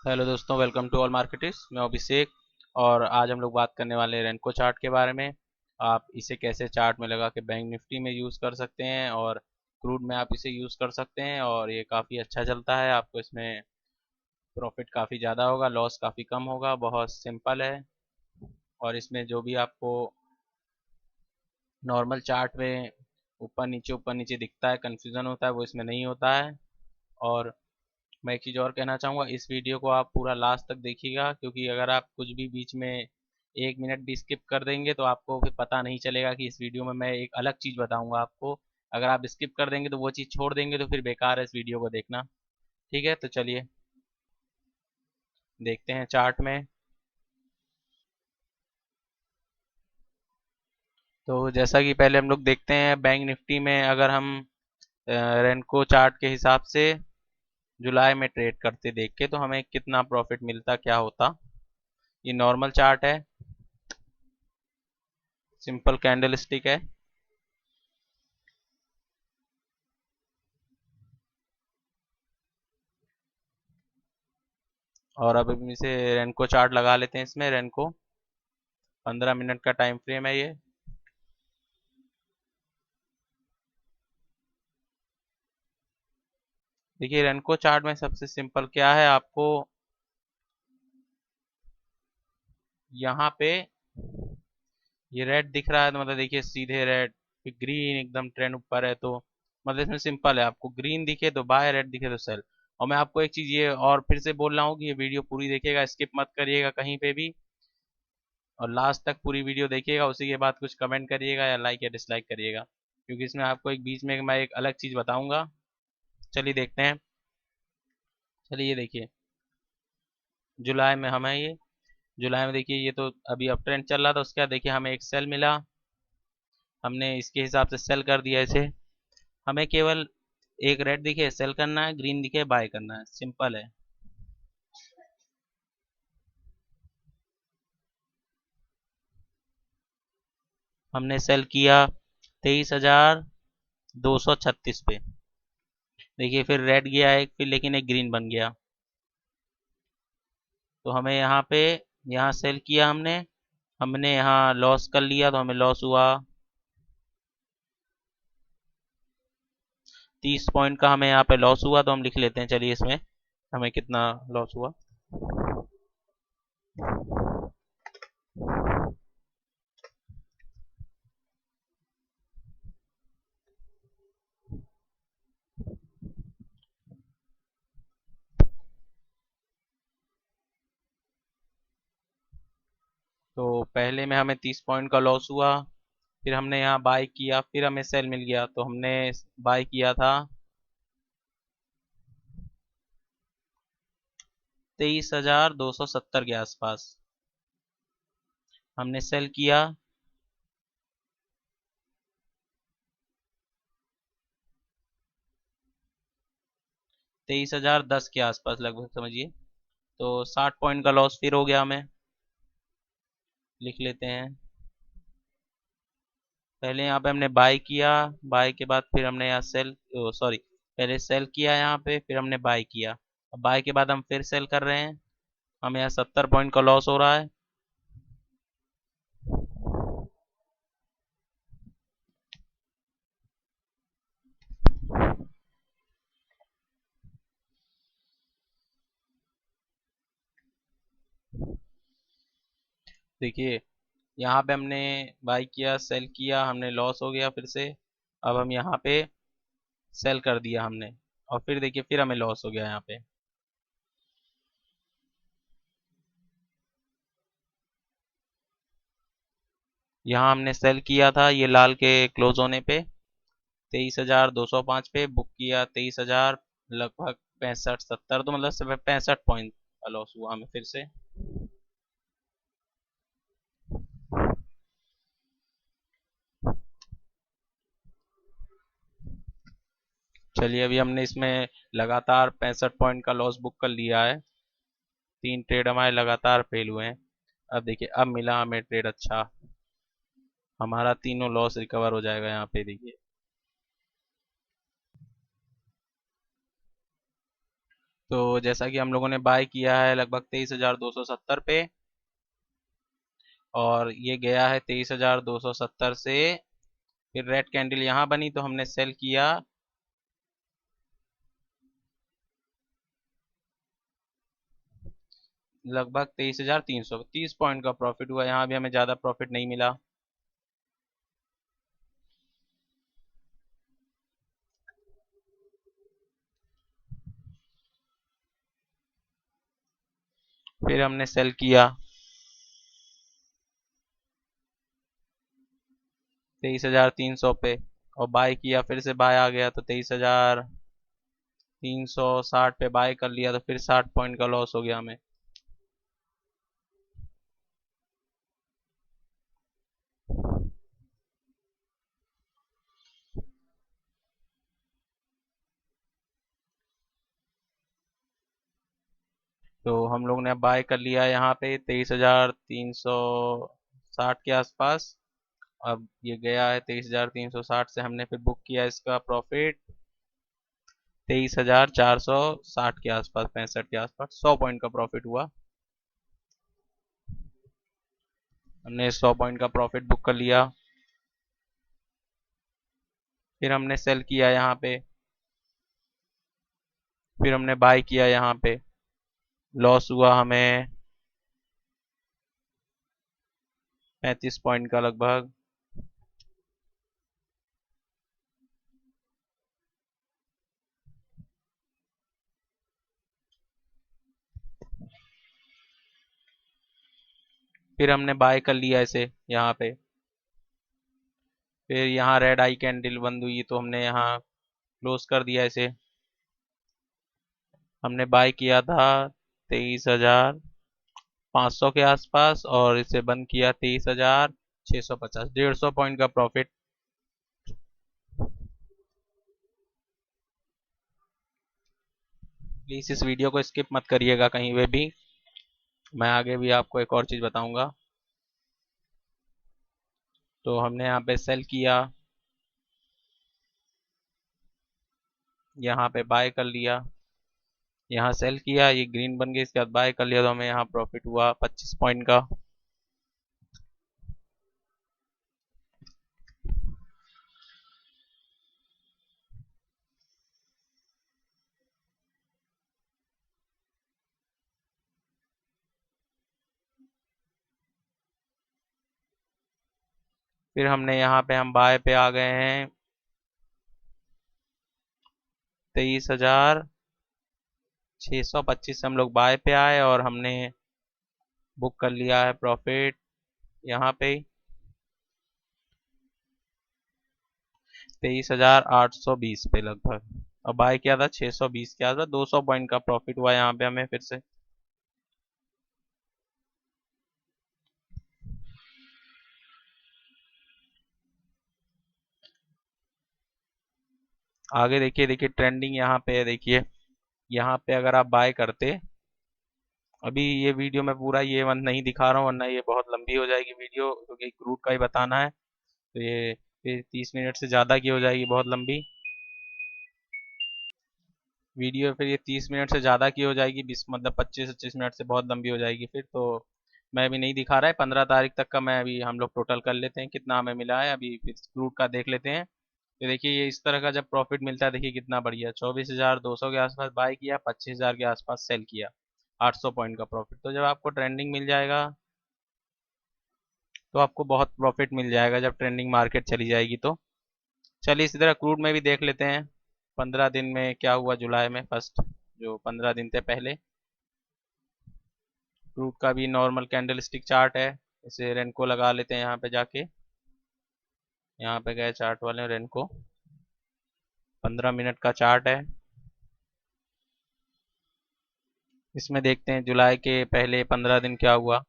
Hello दोस्तों, welcome to all marketers. मैं अभिषेक और आज हम लोग बात करने वाले हैं रेनको चार्ट के बारे में। आप इसे कैसे चार्ट में लगा के बैंक निफ्टी में यूज़ कर सकते हैं और क्रूड में आप इसे यूज़ कर सकते हैं और ये काफ़ी अच्छा चलता है। आपको इसमें प्रॉफिट काफ़ी ज़्यादा होगा, लॉस काफ़ी कम होगा। बहुत सिंपल है और इसमें जो भी आपको नॉर्मल चार्ट में ऊपर नीचे दिखता है, कन्फ्यूज़न होता है, वो इसमें नहीं होता है। और मैं एक चीज़ और कहना चाहूँगा, इस वीडियो को आप पूरा लास्ट तक देखिएगा, क्योंकि अगर आप कुछ भी बीच में 1 मिनट भी स्किप कर देंगे तो आपको फिर पता नहीं चलेगा कि इस वीडियो में मैं एक अलग चीज़ बताऊँगा आपको। अगर आप स्किप कर देंगे तो वो चीज़ छोड़ देंगे तो फिर बेकार है इस वीडियो को देखना। ठीक है, तो चलिए देखते हैं चार्ट में। तो जैसा कि पहले हम लोग देखते हैं बैंक निफ्टी में, अगर हम रेनको चार्ट के हिसाब से जुलाई में ट्रेड करते देख के तो हमें कितना प्रॉफिट मिलता, क्या होता। ये नॉर्मल चार्ट है, सिंपल कैंडल स्टिक है। और अब हम इसे रेनको चार्ट लगा लेते हैं। इसमें रेनको 15 मिनट का टाइम फ्रेम है ये। देखिए रेनको चार्ट में सबसे सिंपल क्या है, आपको यहाँ पे ये रेड दिख रहा है तो मतलब देखिए सीधे रेड, फिर ग्रीन एकदम ट्रेंड ऊपर है, तो मतलब इसमें सिंपल है, आपको ग्रीन दिखे तो बाय, रेड दिखे तो सेल। और मैं आपको एक चीज ये और फिर से बोल रहा हूँ कि ये वीडियो पूरी देखिएगा, स्किप मत करिएगा कहीं पे भी, और लास्ट तक पूरी वीडियो देखिएगा। उसी के बाद कुछ कमेंट करिएगा या लाइक या डिसलाइक करिएगा, क्योंकि इसमें आपको एक बीच में मैं एक अलग चीज बताऊंगा। चलिए देखते हैं। चलिए ये देखिए, जुलाई में हमें ये जुलाई में देखिए, ये तो अभी अप ट्रेंड चल रहा था, उसके बाद देखिए हमें एक सेल मिला, हमने इसके हिसाब से सेल कर दिया इसे। हमें केवल एक रेड दिखे सेल करना है, ग्रीन दिखे बाय करना है, सिंपल है। हमने सेल किया 23,236 पे। देखिए फिर रेड गया एक, फिर लेकिन एक ग्रीन बन गया, तो हमें यहाँ पे यहाँ सेल किया हमने हमने यहाँ लॉस कर लिया, तो हमें लॉस हुआ 30 पॉइंट का। हमें यहाँ पे लॉस हुआ, तो हम लिख लेते हैं, चलिए इसमें हमें कितना लॉस हुआ। तो पहले में हमें 30 पॉइंट का लॉस हुआ, फिर हमने यहाँ बाय किया, फिर हमें सेल मिल गया, तो हमने बाय किया था 23,270 के आसपास। हमने सेल किया 23,010 के आसपास लगभग समझिए, तो 60 पॉइंट का लॉस फिर हो गया हमें। लिख लेते हैं, पहले यहाँ पे हमने बाय किया, बाय के बाद फिर हमने यहाँ सेल, सॉरी, पहले सेल किया यहाँ पे, फिर हमने बाय किया। अब बाय के बाद हम फिर सेल कर रहे हैं, हमें यहाँ 70 पॉइंट का लॉस हो रहा है। देखिए यहाँ पे हमने बाय किया, सेल किया, हमने लॉस हो गया फिर से। अब हम यहाँ पे सेल कर दिया हमने, और फिर देखिए फिर हमें लॉस हो गया यहाँ पे। यहाँ हमने सेल किया था ये लाल के क्लोज होने पे 23,205 पे, बुक किया 23,000, लगभग 65-70, तो मतलब सिर्फ 65 पॉइंट का लॉस हुआ हमें फिर से। चलिए अभी हमने इसमें लगातार 65 पॉइंट का लॉस बुक कर लिया है, 3 ट्रेड हमारे लगातार फेल हुए हैं। अब देखिए अब मिला हमें ट्रेड अच्छा, हमारा तीनों लॉस रिकवर हो जाएगा यहाँ पे देखिए। तो जैसा कि हम लोगों ने बाय किया है लगभग 23,270 पे, और ये गया है 23,270 से, फिर रेड कैंडल यहाँ बनी तो हमने सेल किया लगभग 23,300, 30 पॉइंट का प्रॉफिट हुआ। यहाँ भी हमें ज़्यादा प्रॉफिट नहीं मिला। फिर हमने सेल किया 23,300 पे, और बाय किया, फिर से बाय आ गया तो 23,360 पे बाय कर लिया, तो फिर 60 पॉइंट का लॉस हो गया हमें। तो हम लोग ने अब बाय कर लिया यहाँ पे 23,360 के आसपास। अब ये गया है 23,360 से, हमने फिर बुक किया इसका प्रॉफिट 23,460 के आसपास, 65 के आसपास, 100 पॉइंट का प्रॉफिट हुआ। हमने 100 पॉइंट का प्रॉफिट बुक कर लिया। फिर हमने सेल किया यहाँ पे, फिर हमने बाय किया यहाँ पे, लॉस हुआ हमें 35 पॉइंट का लगभग। फिर हमने बाय कर लिया इसे यहाँ पे, फिर यहाँ रेड आई कैंडल बंद हुई तो हमने यहाँ क्लोज कर दिया इसे। हमने बाय किया था 23,500 के आसपास, और इसे बंद किया 23,650, 150 पॉइंट का प्रॉफिट। प्लीज इस वीडियो को स्किप मत करिएगा कहीं पे भी, मैं आगे भी आपको एक और चीज बताऊंगा। तो हमने यहाँ पे सेल किया, यहाँ पे बाय कर लिया, यहाँ सेल किया, ये ग्रीन बन गई, इसके बाद बाय कर लिया, तो हमें यहाँ प्रॉफिट हुआ 25 पॉइंट का। फिर हमने यहाँ पे हम बाय पे आ गए हैं 23,625 से हम लोग बाय पे आए, और हमने बुक कर लिया है प्रॉफिट यहाँ पे 23,820 पे लगभग, और बाय किया था 620 के आसपास, 200 पॉइंट का प्रॉफिट हुआ यहाँ पे हमें फिर से। आगे देखिए, देखिए ट्रेंडिंग यहाँ पे है, देखिए यहाँ पे अगर आप बाय करते, अभी ये वीडियो में पूरा ये वन नहीं दिखा रहा हूँ वरना ये बहुत लंबी हो जाएगी वीडियो, क्योंकि क्रूड का ही बताना है, तो ये फिर 30 मिनट से ज़्यादा की हो जाएगी, बहुत लंबी वीडियो, फिर ये 30 मिनट से ज़्यादा की हो जाएगी, 20 मतलब 25-25 मिनट से बहुत लंबी हो जाएगी फिर तो। मैं अभी नहीं दिखा रहा है, 15 तारीख तक का मैं अभी हम लोग टोटल कर लेते हैं कितना हमें मिला है, अभी फिर क्रूड का देख लेते हैं। तो देखिए ये इस तरह का जब प्रॉफिट मिलता है, देखिए कितना बढ़िया, 24,200 के आसपास बाय किया, 25,000 के आसपास सेल किया, 800 पॉइंट का प्रॉफिट। तो जब आपको ट्रेंडिंग मिल जाएगा तो आपको बहुत प्रॉफिट मिल जाएगा, जब ट्रेंडिंग मार्केट चली जाएगी तो। चलिए इसी तरह क्रूड में भी देख लेते हैं 15 दिन में क्या हुआ, जुलाई में फर्स्ट जो 15 दिन थे पहले। क्रूड का भी नॉर्मल कैंडल स्टिक चार्ट है, इसे रेनको लगा लेते हैं यहाँ पे जाके, यहाँ पे गए चार्ट वाले रेनको, 15 मिनट का चार्ट है। इसमें देखते हैं जुलाई के पहले 15 दिन क्या हुआ।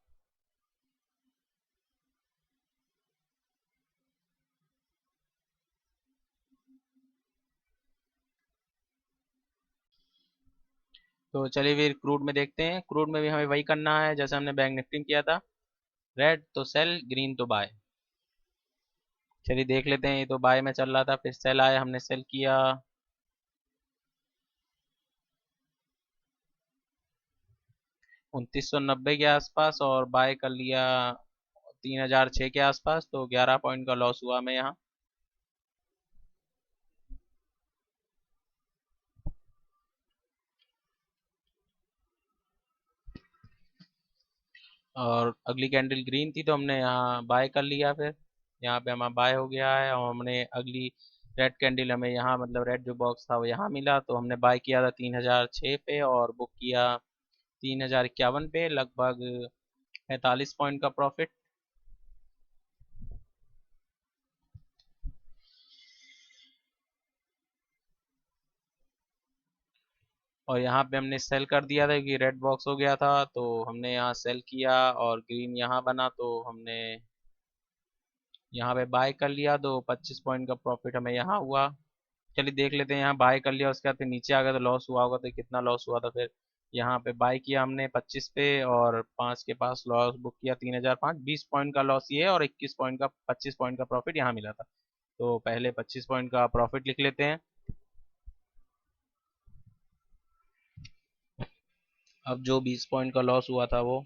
तो चलिए फिर क्रूड में देखते हैं, क्रूड में भी हमें वही करना है जैसे हमने बैंक निफ्टी में किया था, रेड तो सेल, ग्रीन तो बाय। चलिए देख लेते हैं, ये तो बाय में चल रहा था, फिर सेल आया, हमने सेल किया, 2990 के आसपास, और बाय कर लिया 3006 के आसपास, तो 11 पॉइंट का लॉस हुआ हमें यहाँ। और अगली कैंडल ग्रीन थी तो हमने यहाँ बाय कर लिया। फिर यहाँ पे हमारा बाय हो गया है, और हमने अगली रेड कैंडल हमें यहाँ मतलब रेड जो बॉक्स था वो यहाँ मिला, तो हमने बाय किया था 3006 पे और बुक किया 3051 पे, लगभग 45 पॉइंट का प्रॉफिट। और यहाँ पे हमने सेल कर दिया था कि रेड बॉक्स हो गया था, तो हमने यहाँ सेल किया और ग्रीन यहाँ बना तो हमने यहाँ पे बाय कर लिया, तो 25 पॉइंट का प्रॉफिट हमें यहाँ हुआ। चलिए देख लेते हैं, यहाँ बाय कर लिया उसके बाद फिर नीचे आ गया तो लॉस हुआ होगा, तो कितना लॉस हुआ था। फिर यहाँ पे बाय किया हमने 25 पे और 5 के पास लॉस बुक किया 3005, 20 पॉइंट का लॉस ये है, और 21 पॉइंट का 25 पॉइंट का प्रॉफिट यहाँ मिला था। तो पहले 25 पॉइंट का प्रॉफिट लिख लेते हैं। अब जो 20 पॉइंट का लॉस हुआ था वो,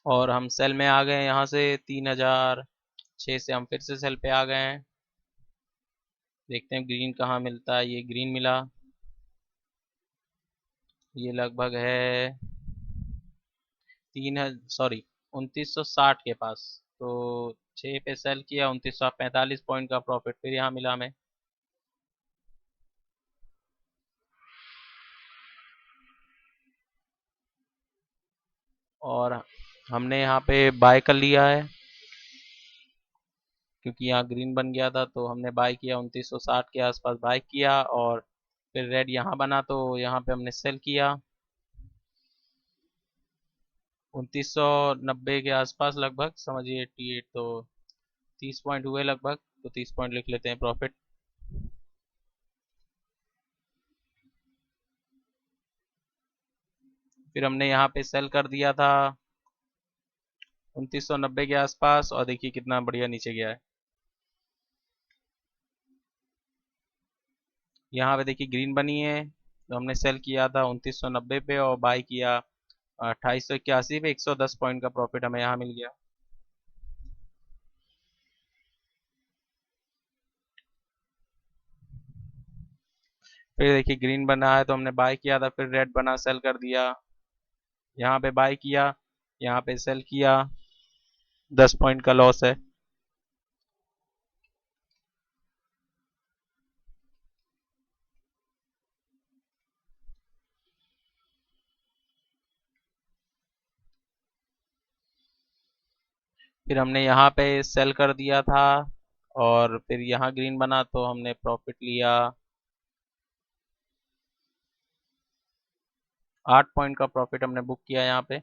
और हम सेल में आ गए यहाँ से 3006 से हम फिर से सेल पे आ गए हैं। देखते हैं ग्रीन कहाँ मिलता है। ये ग्रीन मिला, ये लगभग है तीन, सॉरी 2960 के पास। तो 6 पे सेल किया, 2945 पॉइंट का प्रॉफिट फिर यहाँ मिला हमें। और हमने यहाँ पे बाय कर लिया है क्योंकि यहाँ ग्रीन बन गया था, तो हमने बाय किया 2960 के आसपास बाय किया, और फिर रेड यहाँ बना तो यहाँ पे हमने सेल किया 2990 के आसपास लगभग, समझिए 88, तो 30 पॉइंट हुए लगभग, तो 30 पॉइंट लिख लेते हैं प्रॉफिट। फिर हमने यहाँ पे सेल कर दिया था 2990 के आसपास, और देखिए कितना बढ़िया नीचे गया है। यहाँ पे देखिए ग्रीन बनी है, तो हमने सेल किया था 2990 पे और बाय किया 2881 पे, 110 पॉइंट का प्रॉफिट हमें यहाँ मिल गया। फिर देखिए ग्रीन बना है तो हमने बाय किया था, फिर रेड बना सेल कर दिया, यहाँ पे बाय किया, यहाँ पे सेल किया, 10 पॉइंट का लॉस है। फिर हमने यहाँ पे सेल कर दिया था, और फिर यहाँ ग्रीन बना तो हमने प्रॉफिट लिया, 8 पॉइंट का प्रॉफिट हमने बुक किया यहाँ पे।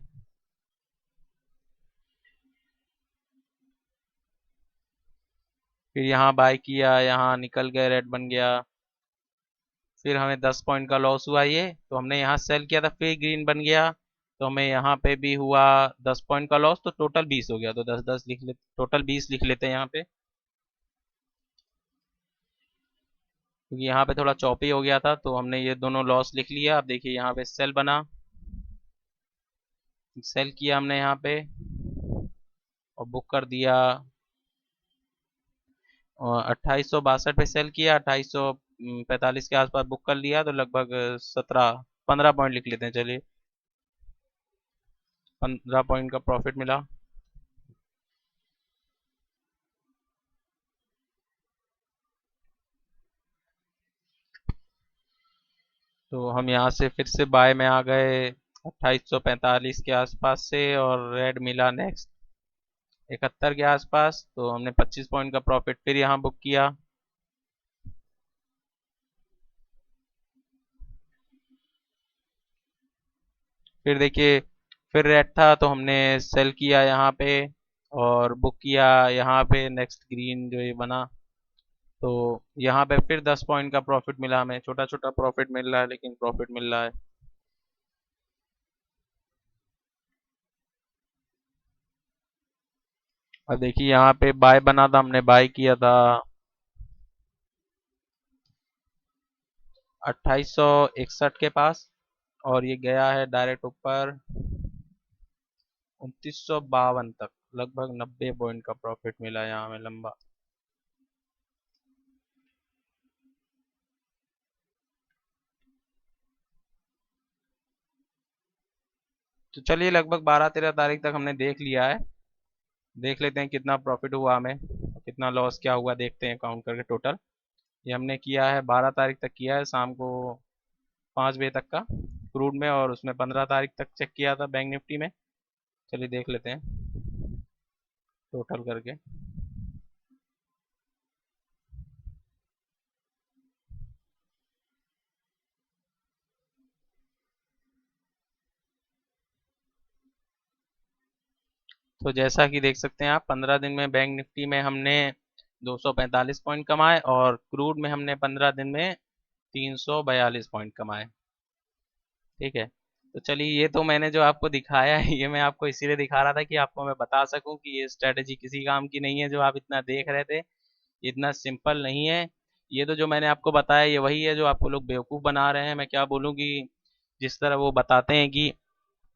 फिर यहाँ बाय किया, यहाँ निकल गया, रेड बन गया, फिर हमें 10 पॉइंट का लॉस हुआ ये, तो हमने यहाँ सेल किया था, फिर ग्रीन बन गया, तो हमें यहाँ पे भी हुआ 10 पॉइंट का लॉस, तो टोटल 20 हो गया, तो 10 10 लिख ले, टोटल 20 लिख लेते हैं यहाँ पे, क्योंकि यहाँ पे थोड़ा चौपी हो गया था, तो हमने ये दोनों लॉस लिख लिया। अब देखिए यहाँ पे सेल बना, सेल किया हमने यहाँ पे और बुक कर दिया, 2862 पे सेल किया, 2845 के आसपास बुक कर लिया, तो लगभग 15 पॉइंट लिख लेते हैं, चलिए 15 पॉइंट का प्रॉफिट मिला। तो हम यहाँ से फिर से बाय में आ गए 2845 के आसपास से, और रेड मिला नेक्स्ट 71 के आसपास, तो हमने 25 पॉइंट का प्रॉफिट फिर यहाँ बुक किया। फिर देखिए फिर रेड था तो हमने सेल किया यहाँ पे और बुक किया यहाँ पे नेक्स्ट ग्रीन जो ये बना, तो यहाँ पे फिर 10 पॉइंट का प्रॉफिट मिला हमें, छोटा छोटा प्रॉफिट मिल रहा है लेकिन प्रॉफिट मिल रहा है। और देखिए यहाँ पे बाय बना था, हमने बाय किया था 2861 के पास, और ये गया है डायरेक्ट ऊपर 2952 तक। लगभग 90 पॉइंट का प्रॉफिट मिला यहाँ हमें लंबा। तो चलिए लगभग 12-13 तारीख तक हमने देख लिया है। देख लेते हैं कितना प्रॉफिट हुआ हमें, कितना लॉस क्या हुआ, देखते हैं काउंट करके टोटल। ये हमने किया है 12 तारीख तक किया है, शाम को 5 बजे तक का क्रूड में, और उसमें 15 तारीख तक चेक किया था बैंक निफ्टी में। चलिए देख लेते हैं टोटल करके। तो जैसा कि देख सकते हैं आप, 15 दिन में बैंक निफ्टी में हमने 245 पॉइंट कमाए, और क्रूड में हमने 15 दिन में 342 पॉइंट कमाए। ठीक है। तो चलिए, ये तो मैंने जो आपको दिखाया है, ये मैं आपको इसीलिए दिखा रहा था कि आपको मैं बता सकूं कि ये स्ट्रेटेजी किसी काम की नहीं है जो आप इतना देख रहे थे। इतना सिंपल नहीं है। ये तो जो मैंने आपको बताया ये वही है जो आपको लोग बेवकूफ़ बना रहे हैं। मैं क्या बोलूं कि जिस तरह वो बताते हैं कि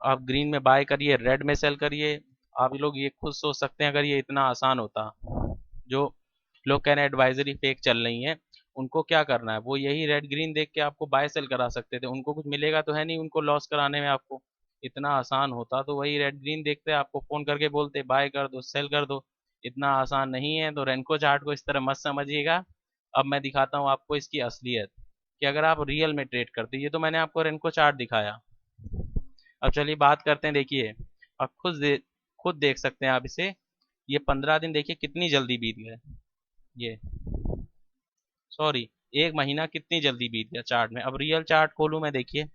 आप ग्रीन में बाय करिए, रेड में सेल करिए, आप लोग ये खुद सोच सकते हैं अगर ये इतना आसान होता। जो लोग कह रहे हैं एडवाइजरी फेक चल रही है, उनको क्या करना है, वो यही रेड ग्रीन देख के आपको बाय सेल करा सकते थे। उनको कुछ मिलेगा तो है नहीं उनको लॉस कराने में आपको। इतना आसान होता तो वही रेड ग्रीन देखते, आपको फोन करके बोलते बाय कर दो, सेल कर दो। इतना आसान नहीं है। तो रेनको चार्ट को इस तरह मत समझिएगा। अब मैं दिखाता हूँ आपको इसकी असलियत, कि अगर आप रियल में ट्रेड करते। ये तो मैंने आपको रेनको चार्ट दिखाया। अब चलिए बात करते हैं, देखिए आप खुद देख सकते हैं आप इसे। ये 15 दिन देखिए कितनी जल्दी बीत गए। ये, सॉरी, एक महीना कितनी जल्दी बीत गया चार्ट में। अब रियल चार्ट खोलूं मैं, देखिए,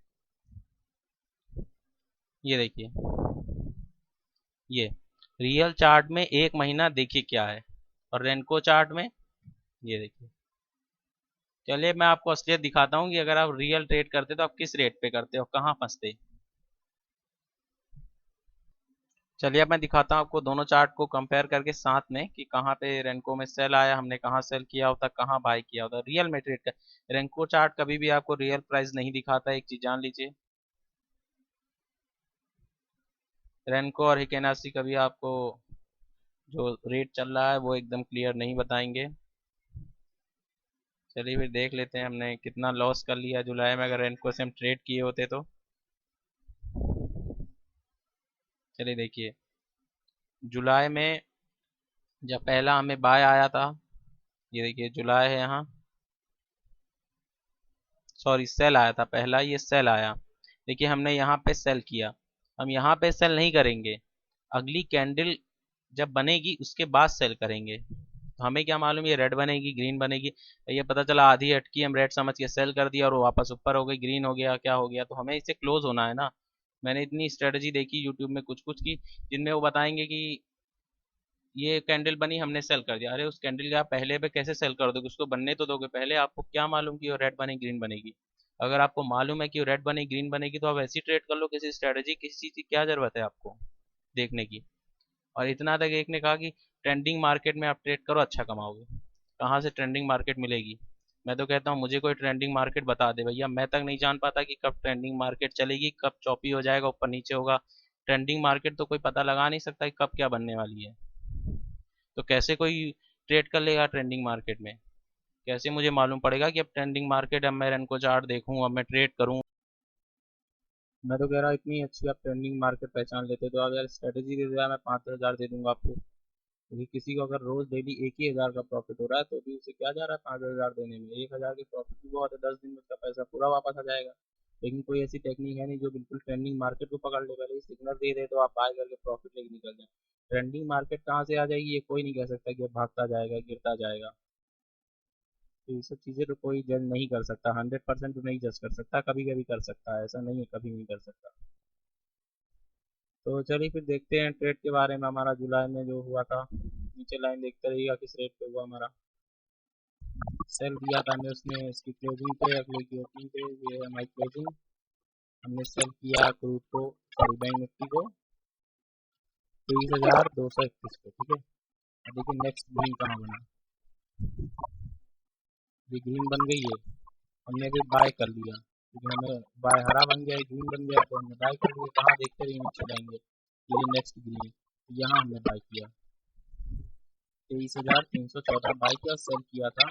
ये देखिए, ये रियल चार्ट में एक महीना देखिए क्या है, और रेनको चार्ट में ये देखिए। चलिए मैं आपको असलियत दिखाता हूँ कि अगर आप रियल ट्रेड करते तो आप किस रेट पे करते हो, कहाँ फंसते। चलिए अब मैं दिखाता हूँ आपको दोनों चार्ट को कंपेयर करके साथ में, कि कहाँ पे रेनको में सेल आया, हमने कहाँ सेल किया होता, कहाँ बाय किया होता रियल में ट्रेड का। रेनको चार्ट कभी भी आपको रियल प्राइस नहीं दिखाता, एक चीज जान लीजिए। रेनको और हिकेनाशी कभी आपको जो रेट चल रहा है वो एकदम क्लियर नहीं बताएंगे। चलिए फिर देख लेते हैं हमने कितना लॉस कर लिया जुलाई में अगर रेनको से हम ट्रेड किए होते तो। चलिए देखिए, जुलाई में जब पहला हमें बाय आया था, ये देखिए जुलाई है यहाँ, सॉरी सेल आया था पहला, ये सेल आया। देखिए हमने यहाँ पे सेल किया। हम यहाँ पे सेल नहीं करेंगे, अगली कैंडल जब बनेगी उसके बाद सेल करेंगे। तो हमें क्या मालूम ये रेड बनेगी ग्रीन बनेगी। ये पता चला आधी अटकी, हम रेड समझ के सेल कर दिया और वो वापस ऊपर हो गई, ग्रीन हो गया, क्या हो गया। तो हमें इसे क्लोज होना है ना। मैंने इतनी स्ट्रेटजी देखी यूट्यूब में कुछ कुछ की, जिनमें वो बताएंगे कि ये कैंडल बनी हमने सेल कर दिया। अरे उस कैंडल के आप पहले पे कैसे सेल कर दोगे, उसको बनने तो दोगे पहले। आपको क्या मालूम कि वो रेड बनी ग्रीन बनेगी। अगर आपको मालूम है कि वो रेड बनी ग्रीन बनेगी तो आप ऐसी ट्रेड कर लो, किसी स्ट्रेटजी किसी चीज़ की क्या जरूरत है आपको देखने की। और इतना तक एक ने कहा कि ट्रेंडिंग मार्केट में आप ट्रेड करो अच्छा कमाओगे। कहाँ से ट्रेंडिंग मार्केट मिलेगी। मैं तो कहता हूँ मुझे कोई ट्रेंडिंग मार्केट बता दे भैया, मैं तक नहीं जान पाता कि कब ट्रेंडिंग मार्केट चलेगी, कब चौपी हो जाएगा, ऊपर नीचे होगा। ट्रेंडिंग मार्केट तो कोई पता लगा नहीं सकता कि कब क्या बनने वाली है। तो कैसे कोई ट्रेड कर लेगा ट्रेंडिंग मार्केट में। कैसे मुझे मालूम पड़ेगा कि अब ट्रेंडिंग मार्केट, अब मैं रेनको चार्ट देखूँ, अब मैं ट्रेड करूँ। मैं तो कह रहा हूँ इतनी अच्छी आप ट्रेंडिंग मार्केट पहचान लेते तो अगर स्ट्रेटेजी दे दिया, मैं 5,000 दे दूंगा आपको। क्योंकि किसी को अगर रोज डेली 1 ही 1,000 का प्रॉफिट हो रहा है तो भी उसे क्या जा रहा है 5,000 देने में। 1,000 की प्रॉफिट भी बहुत है, 10 दिन में उसका पैसा पूरा वापस आ जाएगा। लेकिन कोई ऐसी टेक्निक है नहीं जो बिल्कुल ट्रेंडिंग मार्केट को पकड़ ले, पहले सिग्नल दे दे तो आप बाय करके प्रॉफिट लेके निकल जाए। ट्रेंडिंग मार्केट कहाँ से आ जाएगी ये कोई नहीं कह सकता, कि अब भागता जाएगा गिरता जाएगा। तो ये सब चीज़ें तो कोई जज नहीं कर सकता, 100% तो नहीं जज कर सकता, कभी कभी कर सकता है, ऐसा नहीं है कभी नहीं कर सकता। तो चलिए फिर देखते हैं ट्रेड के बारे में, हमारा जुलाई में जो हुआ था। नीचे लाइन देखते रहिएगा किस रेट पे हुआ हमारा। सेल दिया था हमने उसने इसकी क्लोजिंग पे, अगले की ओपनिंग पे। ये है हमारी क्लोजिंग। हमने सेल किया क्रूड को, सॉरी बैंक निफ्टी को 23,231 पे। ठीक है। अब देखिए नेक्स्ट ग्रीन कहाँ बना। ये ग्रीन बन गई है, हमने भी बाय कर लिया क्योंकि हमें बाय हरा बन गया, ग्रीन बन गया, तो हमने बाय कर लिया। कहाँ देखते रहिए नीचे जाएंगे, ये नेक्स्ट ग्रीन, यहाँ हमने बाय किया 23,314 बाय किया, सेल किया था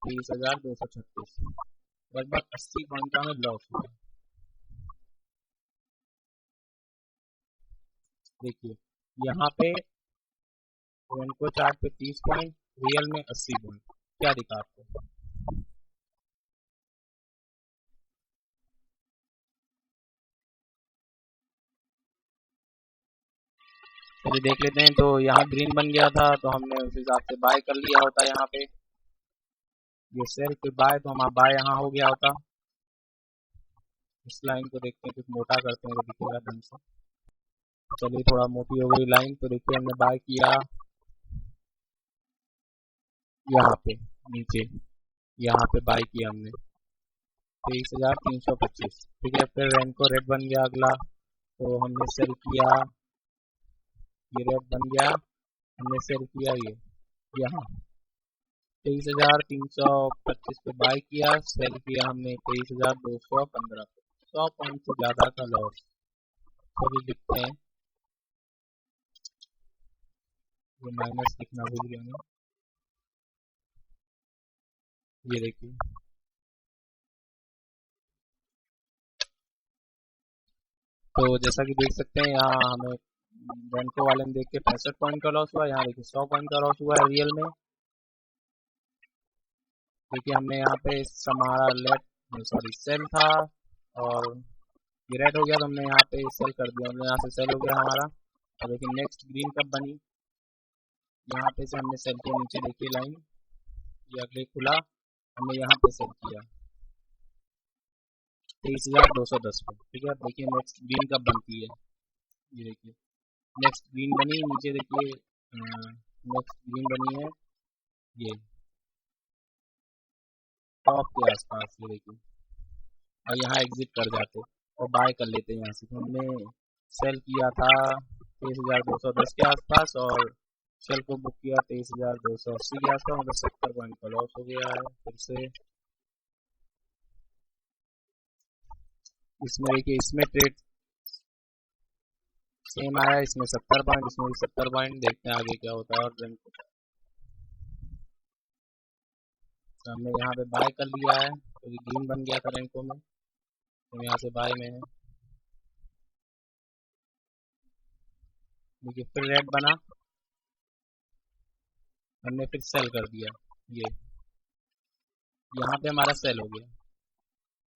23,236, लगभग 80 पॉइंट का हमें लॉस हुआ। देखिए यहाँ पे रेनको चार्ट पे 30 पॉइंट, रियल में 80 पॉइंट, क्या दिखा आपको? चलिए देख लेते हैं। तो यहाँ ग्रीन बन गया था तो हमने उस हिसाब से बाय कर लिया होता। यहाँ पे ये सेल पे बाय, तो हमारा बाय यहाँ हो गया होता। इस लाइन को देखते हैं, कुछ मोटा करते हैं तो दिखेगा ढंग से। चलिए थोड़ा मोटी हो गई लाइन, तो देखिए हमने बाय किया यहाँ पे नीचे, यहाँ पे बाय किया हमने 23,325, ठीक है। फिर रेनको रेड बन गया अगला, तो हमने सेल किया, ये रेड बन गया, हमने सेल किया ये यहाँ 23,325 पे बाय किया, सेल किया हमने 23,215 पे, 100 पॉइंट से ज्यादा का लॉस। सभी दिखते हैं, ये माइनस लिखना भूल गया मैं, ये देखिए तो जैसा कि देख सकते हैं यहाँ हमें रेनको वाले में देख के 65 पॉइंट का लॉस हुआ, यहाँ देखिए 100 पॉइंट का लॉस हुआ है रियल में। देखिए हमने यहाँ पे हमारा लेफ्ट सॉरी सेल था और ये रेड हो गया, तो हमने यहाँ पे सेल कर दिया, हमने यहाँ से सेल हो गया हमारा। और देखिए नेक्स्ट ग्रीन कब बनी, यहाँ पे से हमने सेल के नीचे देखिए लाइन, ये अगले खुला, हमने यहाँ पे सेल किया 23,210 पे, ठीक है। देखिए नेक्स्ट ग्रीन कब बनती है, ये देखिए नेक्स्ट ग्रीन बनी, नीचे देखिए नेक्स्ट ग्रीन बनी है ये टॉप के आसपास, ये देखिए, और यहाँ एग्जिट कर जाते और बाय कर लेते हैं यहाँ से। तो हमने सेल किया था 23,210 के आसपास और सेल को बुक किया 23,280 के आसपास, मतलब 70 पॉइंट का लॉस हो गया है। फिर से इसमें देखिए, इसमें ट्रेड सेम आया, इसमें 70 पॉइंट, इसमें भी 70 पॉइंट, देखते हैं आगे क्या होता है। और हमने यहाँ पे बाय कर लिया है क्योंकि तो ग्रीन बन गया था रेनको में, तो यहाँ से बाय में है। देखिए फिर रेड बना, हमने फिर सेल कर दिया, ये यहाँ पे हमारा सेल हो गया,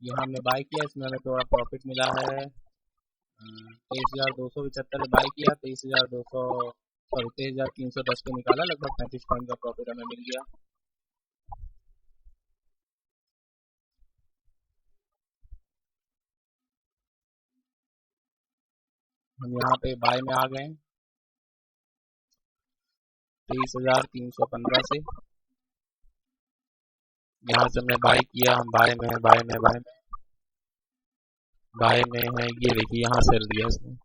यहाँ हमने बाय किया, इसमें हमें थोड़ा प्रॉफिट मिला है 23,275 में बाय किया, 23,310 पे निकाला, लगभग 35 पॉइंट का प्रॉफिट हमें मिल गया। हम यहाँ पे बाय में आ गए 23,315 से, यहाँ से हमने बाय किया, हम बाय में है, बाय में बाय में बाय में है, ये देखिए यहाँ सेल दिया इसने,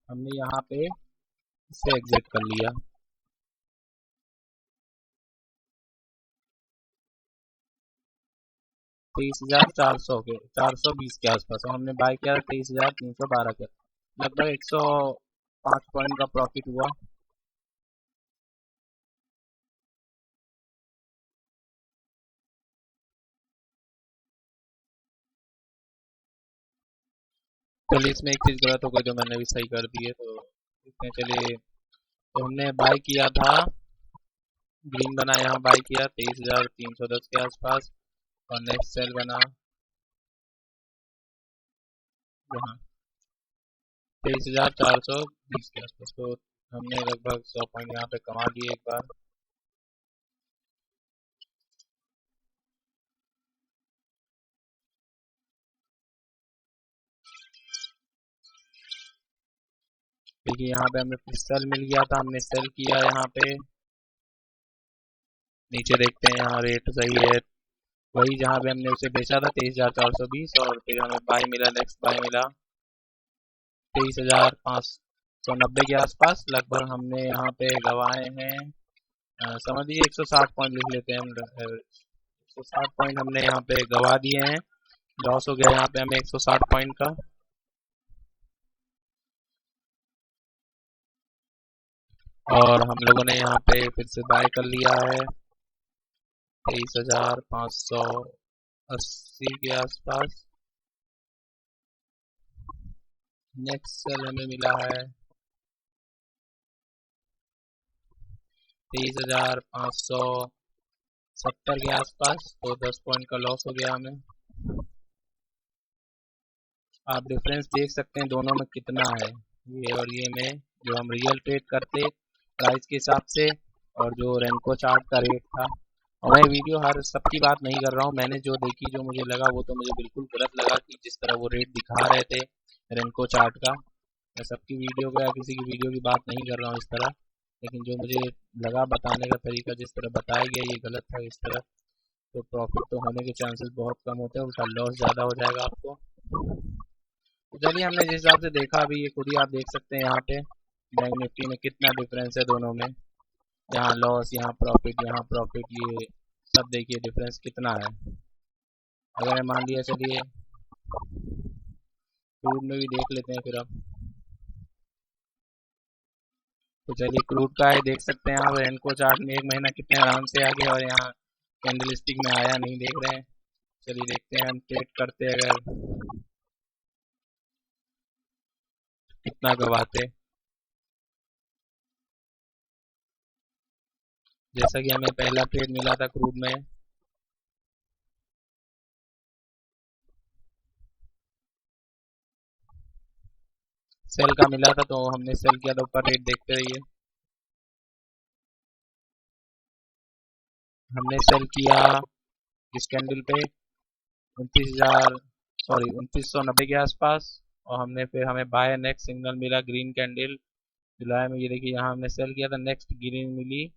हमने यहाँ पे इसे एग्जिट कर लिया 23,400 के 420 के आसपास, और हमने बाय किया 23,312 के, लगभग 105 पॉइंट का प्रॉफिट हुआ। चलिए इसमें एक चीज गलत हो गई जो मैंने भी सही कर दी है, तो इसमें चलिए, तो हमने बाय किया था, ग्रीन बना, यहाँ बाय किया 23,310 के आसपास, और नेक्स्ट सेल बना यहाँ 23,420 के आसपास, तो हमने लगभग 100 पॉइंट यहाँ पे कमा लिए एक बार। देखिए यहाँ पे हमें फिर सेल मिल गया था, हमने सेल किया यहाँ पे, नीचे देखते हैं यहाँ रेट सही है, वही जहाँ पे हमने उसे बेचा था 23,420, और फिर हमें बाय मिला, नेक्स्ट बाय मिला 23,590 के आसपास, लगभग हमने यहाँ पे गवाए हैं समझिए 160 पॉइंट लिख लेते हैं हम। 160 पॉइंट हमने यहाँ पे गवा दिए हैं, लॉस हो गया यहाँ पे हमें 160 पॉइंट का। और हम लोगों ने यहाँ पे फिर से बाय कर लिया है 23,580 के आसपास। नेक्स्ट सेल हमें मिला है 23,570 के आसपास, तो 10 पॉइंट का लॉस हो गया हमें। आप डिफरेंस देख सकते हैं दोनों में कितना है, ये और ये में, जो हम रियल ट्रेड करते प्राइस के हिसाब से और जो रेनको चार्ट का रेट था। और मैं वीडियो हर सबकी बात नहीं कर रहा हूँ, मैंने जो देखी जो मुझे लगा वो तो मुझे बिल्कुल गलत लगा कि जिस तरह वो रेट दिखा रहे थे रेनको चार्ट का। मैं सबकी वीडियो को या किसी की वीडियो की बात नहीं कर रहा हूँ इस तरह, लेकिन जो मुझे लगा बताने का तरीका जिस तरह बताया गया ये गलत था इस तरह, तो प्रॉफिट तो होने के चांसेस बहुत कम होते हैं, उल्टा लॉस ज़्यादा हो जाएगा आपको। तो चलिए हमने जिस हिसाब से देखा अभी ये खुद ही आप देख सकते हैं यहाँ पे बैंक निफ्टी में कितना डिफरेंस है दोनों में, यहाँ लॉस यहाँ प्रॉफिट, ये सब देखिए डिफरेंस कितना है। अगर मान लिया चलिए क्रूड में भी देख लेते हैं फिर अब, तो चलिए क्रूड का है देख सकते हैं आप रेनको चार्ट में 1 महीना कितने आराम से आ गया और यहाँ कैंडल स्टिक में आया नहीं, देख रहे हैं। चलिए देखते हैं हम ट्रेड करते अगर कितना गवाते। जैसा कि हमें पहला ट्रेड मिला था क्रूड में, सेल का मिला था तो हमने सेल किया था, ऊपर रेट देखते रहिए। हमने सेल किया इस कैंडल पे 29,090 के आसपास, और हमने फिर हमें बाय नेक्स्ट सिग्नल मिला ग्रीन कैंडल जुलाई में, ये देखिए यहाँ हमने सेल किया था, नेक्स्ट ग्रीन मिली,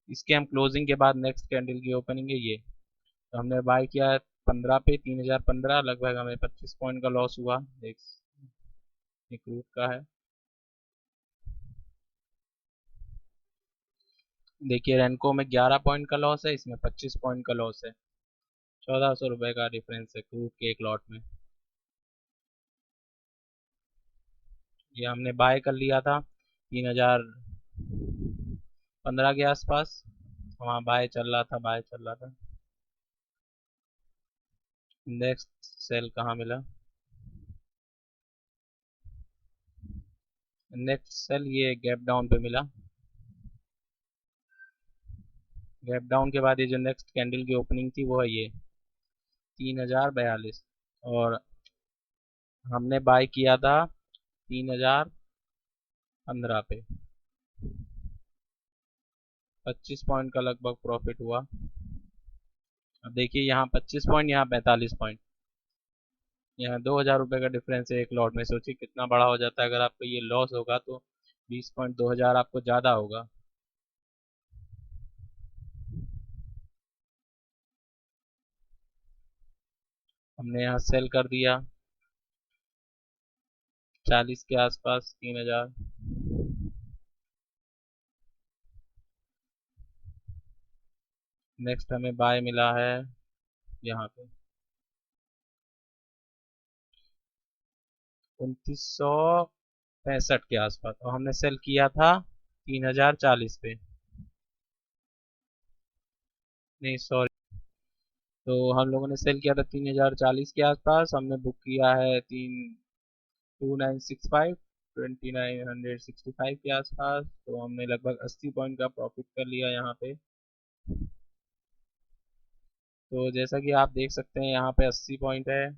इसके हम क्लोजिंग के बाद नेक्स्ट कैंडल की ओपनिंग है ये, तो हमने बाय किया 15 पे 3,015, लगभग हमें 25 पॉइंट का लॉस हुआ। एक रूट का है, देखिए रेनको में 11 पॉइंट का लॉस है, इसमें 25 पॉइंट का लॉस है, 1,400 रुपए का डिफरेंस है क्रूड के एक लॉट में। ये हमने बाय कर लिया था 3,015 के आसपास, वहाँ बाय चल रहा था। नेक्स्ट सेल कहाँ मिला, नेक्स्ट सेल ये गैप डाउन पे मिला, गैप डाउन के बाद ये जो नेक्स्ट कैंडल की ओपनिंग थी वो है ये 3,042, और हमने बाय किया था 3,015 पे, 25 पॉइंट का लगभग प्रॉफिट हुआ। अब देखिए यहाँ 25 पॉइंट, यहाँ 45 पॉइंट, यहाँ 2,000 रुपये का डिफरेंस है एक लॉट में, सोचिए कितना बड़ा हो जाता है। अगर आपको ये लॉस होगा तो 20 पॉइंट 2,000 आपको ज़्यादा होगा। हमने यहाँ सेल कर दिया 40 के आसपास 3,000। नेक्स्ट हमें बाय मिला है यहाँ पे 2965 के आसपास, और हमने सेल किया था 3,040 पे, नहीं सॉरी, तो हम लोगों ने सेल किया था 3,040 के आसपास, हमने बुक किया है 2965, 2965 के आसपास, तो हमने लगभग 80 पॉइंट का प्रॉफिट कर लिया यहाँ पे। तो जैसा कि आप देख सकते हैं यहाँ पे 80 पॉइंट है,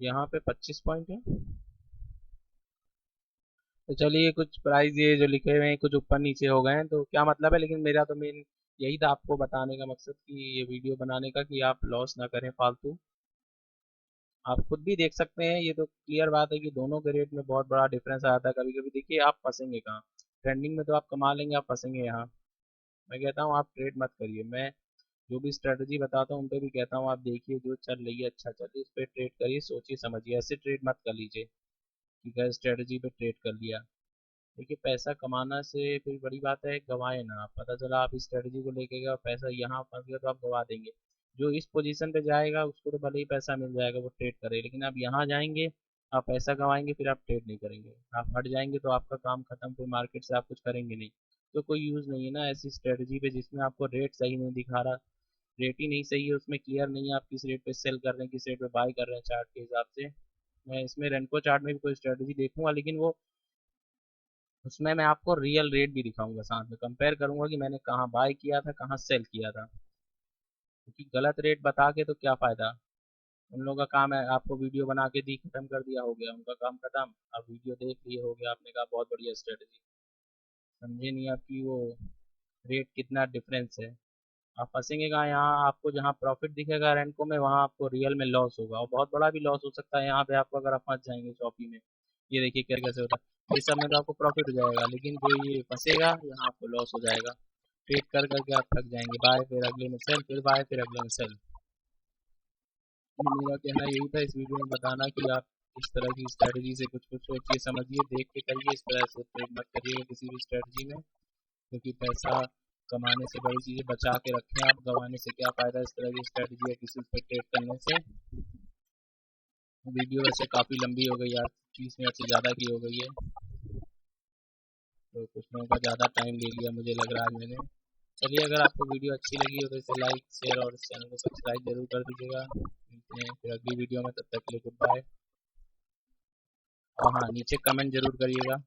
यहाँ पे 25 पॉइंट है। तो चलिए कुछ प्राइस ये जो लिखे हुए हैं कुछ ऊपर नीचे हो गए हैं तो क्या मतलब है, लेकिन मेरा तो मेन यही था आपको बताने का मकसद कि ये वीडियो बनाने का कि आप लॉस ना करें फालतू। आप खुद भी देख सकते हैं, ये तो क्लियर बात है कि दोनों के रेट में बहुत बड़ा डिफरेंस आता है। कभी कभी देखिए आप फंसेंगे कहाँ, ट्रेंडिंग में तो आप कमा लेंगे, आप फंसेंगे यहाँ। मैं कहता हूँ आप ट्रेड मत करिए, मैं जो भी स्ट्रेटजी बताता हूँ उन पे भी कहता हूँ आप देखिए जो चल रही है अच्छा चल रही है उस पर ट्रेड करिए, सोचिए समझिए, ऐसे ट्रेड मत कर लीजिए कि गैर स्ट्रेटजी पे ट्रेड कर लिया। देखिए पैसा कमाना से कोई बड़ी बात है, गवाए ना आप। पता चला आप इस स्ट्रेटजी को लेके गए और पैसा यहाँ फंस गया तो आप गवा देंगे। जो इस पोजीशन पे जाएगा उसको तो भले ही पैसा मिल जाएगा, वो ट्रेड करे, लेकिन आप यहाँ जाएंगे, आप पैसा कमाएंगे, फिर आप ट्रेड नहीं करेंगे, आप हट जाएंगे तो आपका काम खत्म, फिर मार्केट से आप कुछ करेंगे नहीं। तो कोई यूज़ नहीं है ना ऐसी स्ट्रेटजी पे जिसमें आपको रेट सही नहीं दिखा रहा, रेट ही नहीं सही है उसमें, क्लियर नहीं है आप किस रेट पे सेल कर रहे हैं, किस रेट पे बाय कर रहे हैं चार्ट के हिसाब से। मैं इसमें रेनको चार्ट में भी कोई स्ट्रेटजी देखूंगा, लेकिन वो उसमें मैं आपको रियल रेट भी दिखाऊंगा, साथ में कंपेयर करूंगा कि मैंने कहाँ बाय किया था, कहाँ सेल किया था। क्योंकि गलत रेट बता के तो क्या फ़ायदा। उन लोगों का काम है आपको वीडियो बना के दी, खत्म कर दिया, हो गया उनका काम खत्म। आप वीडियो देख लिए, हो गया, आपने कहा बहुत बढ़िया स्ट्रेटजी, समझे नहीं आपकी वो रेट कितना डिफरेंस है। आप फंसेंगे कहाँ, यहाँ आपको जहाँ प्रॉफिट दिखेगा रैंको में, वहाँ आपको रियल में लॉस होगा, और बहुत बड़ा भी लॉस हो सकता है यहाँ पे आपको, अगर आप फंस जाएंगे शॉपी में। ये देखिए क्या कैसे होता है, इस सब में तो आपको प्रॉफिट हो जाएगा, लेकिन जो ये फंसेगा यहाँ आपको लॉस हो जाएगा। ट्रेड कर करके आप थक जाएंगे, बाय फिर अगले में सेल, फिर बाय फिर अगले में सेल। मेरा कहना यही था इस वीडियो में बताना कि आप इस तरह की स्ट्रेटजी से कुछ कुछ सोचिए समझिए, देख के करिए, इस तरह से ट्रेड मत करिएगा किसी भी स्ट्रेटजी में। क्योंकि पैसा कमाने से बड़ी चीज़ें बचा के रखें आप, गंवाने से क्या फ़ायदा इस तरह की स्ट्रेटजी या किसी पे ट्रेड करने से। वीडियो वैसे काफ़ी लंबी हो गई यार, 30 मिनट से ज़्यादा की हो गई है, तो कुछ लोगों का ज़्यादा टाइम ले लिया मुझे लग रहा है मैंने। चलिए, अगर आपको वीडियो अच्छी लगी हो तो इसे लाइक शेयर और इस चैनल को सब्सक्राइब जरूर कर दीजिएगा। मिलते हैं फिर अगली वीडियो में, तब तक के लिए गुड बाय। और हाँ, नीचे कमेंट जरूर करिएगा।